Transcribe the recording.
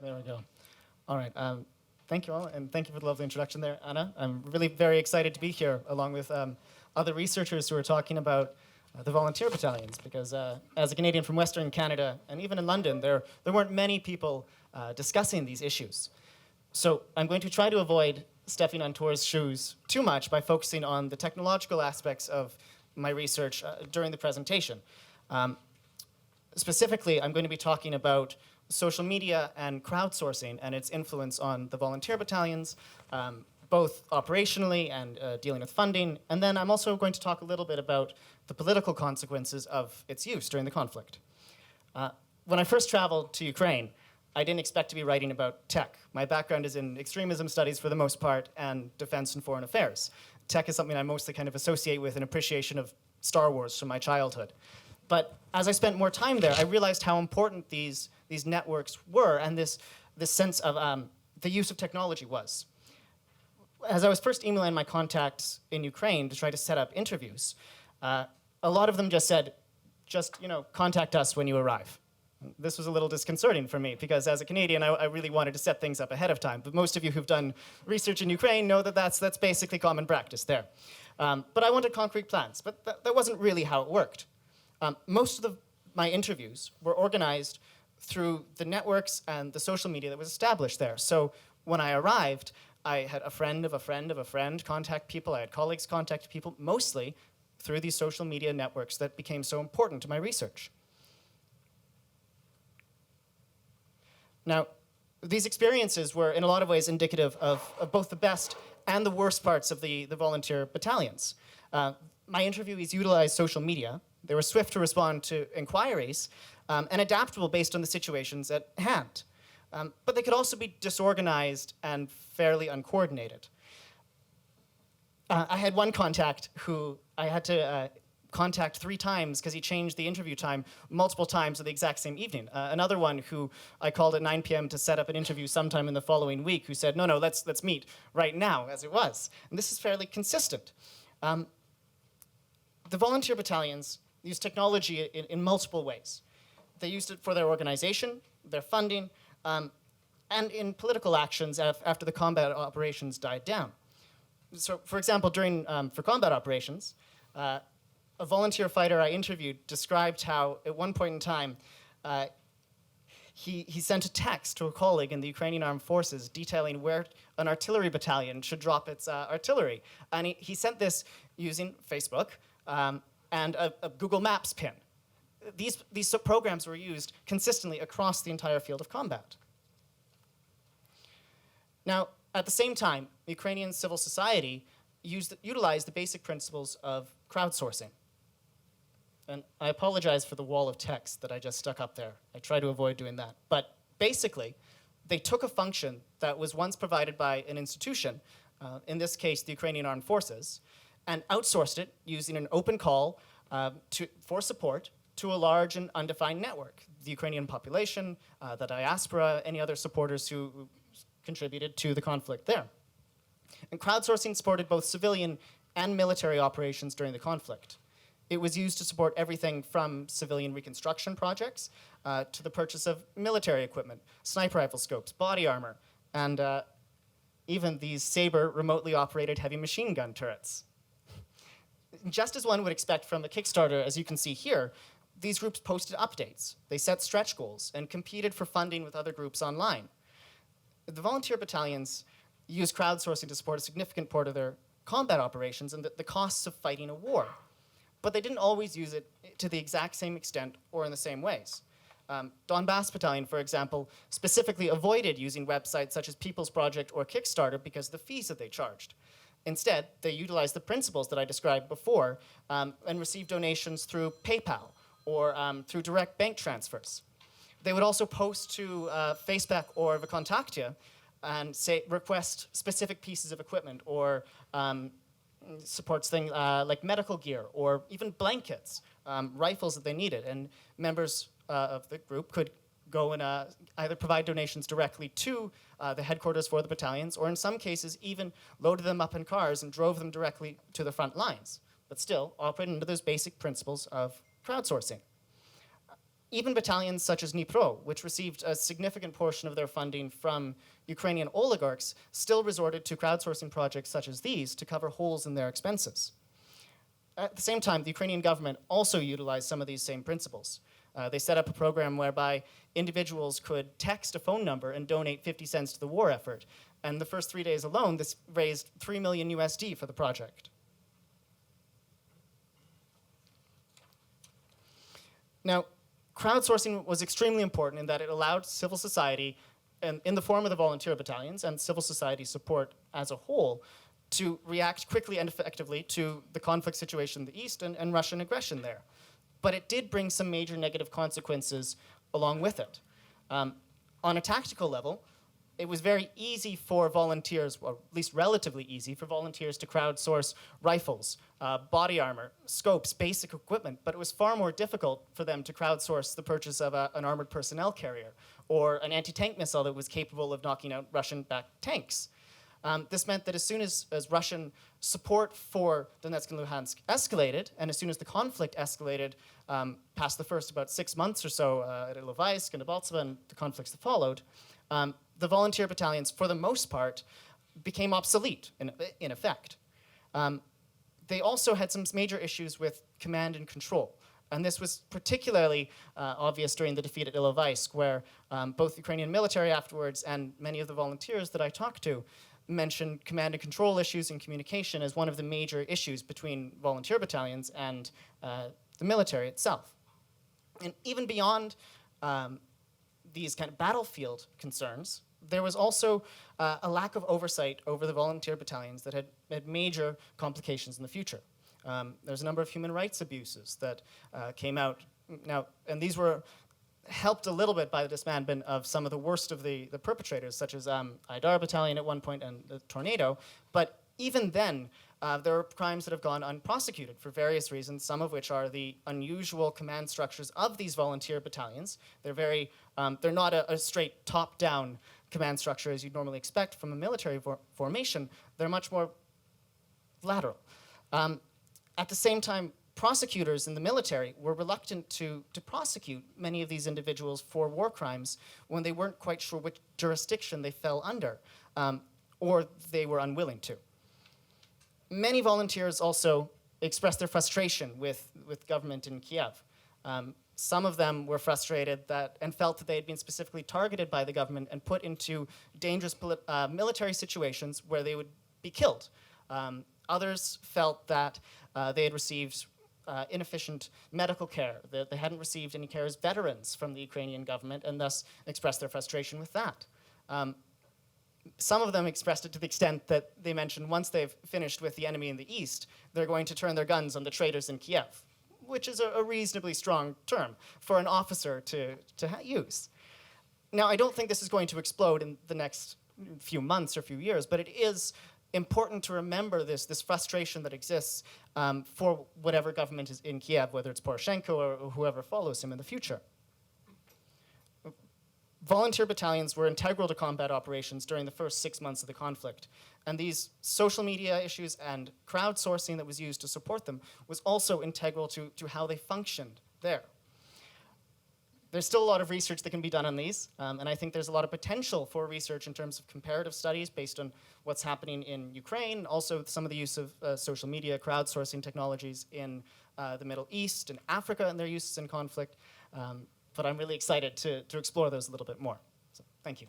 There we go. All right. Thank you all, and thank you for the lovely introduction there, Anna. I'm really very excited to be here, along with other researchers who are talking about the volunteer battalions, because as a Canadian from Western Canada, and even in London, there weren't many people discussing these issues. So I'm going to try to avoid stepping on Tor's shoes too much by focusing on the technological aspects of my research during the presentation. Specifically, I'm going to be talking about social media and crowdsourcing and its influence on the volunteer battalions, both operationally and dealing with funding. And then I'm also going to talk a little bit about the political consequences of its use during the conflict. When I first traveled to Ukraine, I didn't expect to be writing about tech. My background is in extremism studies for the most part and defense and foreign affairs. Tech is something I mostly kind of associate with an appreciation of Star Wars from my childhood. But as I spent more time there, I realized how important these networks were and this sense of the use of technology was. As I was first emailing my contacts in Ukraine to try to set up interviews, a lot of them just said, contact us when you arrive. This was a little disconcerting for me because as a Canadian, I really wanted to set things up ahead of time. But most of you who've done research in Ukraine know that that's basically common practice there. But I wanted concrete plans, but that wasn't really how it worked. Most of my interviews were organized through the networks and the social media that was established there. So when I arrived, I had a friend of a friend of a friend contact people. I had colleagues contact people, mostly through these social media networks that became so important to my research. Now, these experiences were in a lot of ways indicative of both the best and the worst parts of the volunteer battalions. My interviewees utilized social media. They were swift to respond to inquiries and adaptable based on the situations at hand. But they could also be disorganized and fairly uncoordinated. I had one contact who I had to contact 3 times because he changed the interview time multiple times at the exact same evening. Another one who I called at 9 p.m. to set up an interview sometime in the following week who said, no, let's meet right now, as it was. And this is fairly consistent. The volunteer battalions use technology in multiple ways. They used it for their organization, their funding, and in political actions after the combat operations died down. So, for example, for combat operations, a volunteer fighter I interviewed described how, at one point in time, he sent a text to a colleague in the Ukrainian Armed Forces detailing where an artillery battalion should drop its artillery. And he sent this using Facebook and a Google Maps pin. These programs were used consistently across the entire field of combat. Now, at the same time, Ukrainian civil society utilized the basic principles of crowdsourcing. And I apologize for the wall of text that I just stuck up there. I try to avoid doing that. But basically, they took a function that was once provided by an institution, in this case, the Ukrainian Armed Forces, and outsourced it using an open call for support to a large and undefined network, the Ukrainian population, the diaspora, any other supporters who contributed to the conflict there. And crowdsourcing supported both civilian and military operations during the conflict. It was used to support everything from civilian reconstruction projects to the purchase of military equipment, sniper rifle scopes, body armor, and even these Sabre remotely operated heavy machine gun turrets. Just as one would expect from a Kickstarter, as you can see here, these groups posted updates. They set stretch goals and competed for funding with other groups online. The volunteer battalions used crowdsourcing to support a significant part of their combat operations and the costs of fighting a war. But they didn't always use it to the exact same extent or in the same ways. Donbass Battalion, for example, specifically avoided using websites such as People's Project or Kickstarter because of the fees that they charged. Instead, they utilized the principles that I described before and received donations through PayPal or through direct bank transfers. They would also post to Facebook or Vkontakte and request specific pieces of equipment or supports things like medical gear or even blankets, rifles that they needed. And members of the group could go and either provide donations directly to the headquarters for the battalions or in some cases even loaded them up in cars and drove them directly to the front lines, but still operating under those basic principles of crowdsourcing. even battalions such as Dnipro, which received a significant portion of their funding from Ukrainian oligarchs, still resorted to crowdsourcing projects such as these to cover holes in their expenses. At the same time, the Ukrainian government also utilized some of these same principles. They set up a program whereby individuals could text a phone number and donate 50 cents to the war effort. And the first 3 days alone, this raised 3 million USD for the project. Now, crowdsourcing was extremely important in that it allowed civil society, and in the form of the volunteer battalions and civil society support as a whole, to react quickly and effectively to the conflict situation in the East and Russian aggression there. But it did bring some major negative consequences along with it. On a tactical level, it was very easy for volunteers, or at least relatively easy for volunteers to crowdsource rifles, body armor, scopes, basic equipment, but it was far more difficult for them to crowdsource the purchase of an armored personnel carrier or an anti-tank missile that was capable of knocking out Russian-backed tanks. This meant that as soon as Russian support for Donetsk and Luhansk escalated, and as soon as the conflict escalated past the first about 6 months or so at Ilovaisk and Debaltseve and the conflicts that followed, the volunteer battalions, for the most part, became obsolete in effect. They also had some major issues with command and control. And this was particularly obvious during the defeat at Ilovaisk, where both Ukrainian military afterwards and many of the volunteers that I talked to mentioned command and control issues and communication as one of the major issues between volunteer battalions and the military itself. And even beyond these kind of battlefield concerns, there was also a lack of oversight over the volunteer battalions that had major complications in the future. There's a number of human rights abuses that came out now, and these were helped a little bit by the disbandment of some of the worst of the perpetrators, such as Aidar Battalion at one point and the Tornado. But even then, there are crimes that have gone unprosecuted for various reasons, some of which are the unusual command structures of these volunteer battalions. They're not a straight top-down command structure as you'd normally expect from a military formation. They're much more lateral. At the same time, prosecutors in the military were reluctant to prosecute many of these individuals for war crimes when they weren't quite sure which jurisdiction they fell under, or they were unwilling to. Many volunteers also expressed their frustration with government in Kiev. Some of them were frustrated and felt that they had been specifically targeted by the government and put into dangerous military situations where they would be killed. Others felt that they had received inefficient medical care, that they hadn't received any care as veterans from the Ukrainian government, and thus expressed their frustration with that. Some of them expressed it to the extent that they mentioned once they've finished with the enemy in the east, they're going to turn their guns on the traitors in Kiev, which is a reasonably strong term for an officer to use. Now, I don't think this is going to explode in the next few months or few years, but it is important to remember this frustration that exists for whatever government is in Kiev, whether it's Poroshenko or whoever follows him in the future. Volunteer battalions were integral to combat operations during the first 6 months of the conflict, and these social media issues and crowdsourcing that was used to support them was also integral to how they functioned there. There's still a lot of research that can be done on these, and I think there's a lot of potential for research in terms of comparative studies based on what's happening in Ukraine, also some of the use of social media, crowdsourcing technologies in the Middle East and Africa and their uses in conflict. But I'm really excited to explore those a little bit more. So, thank you.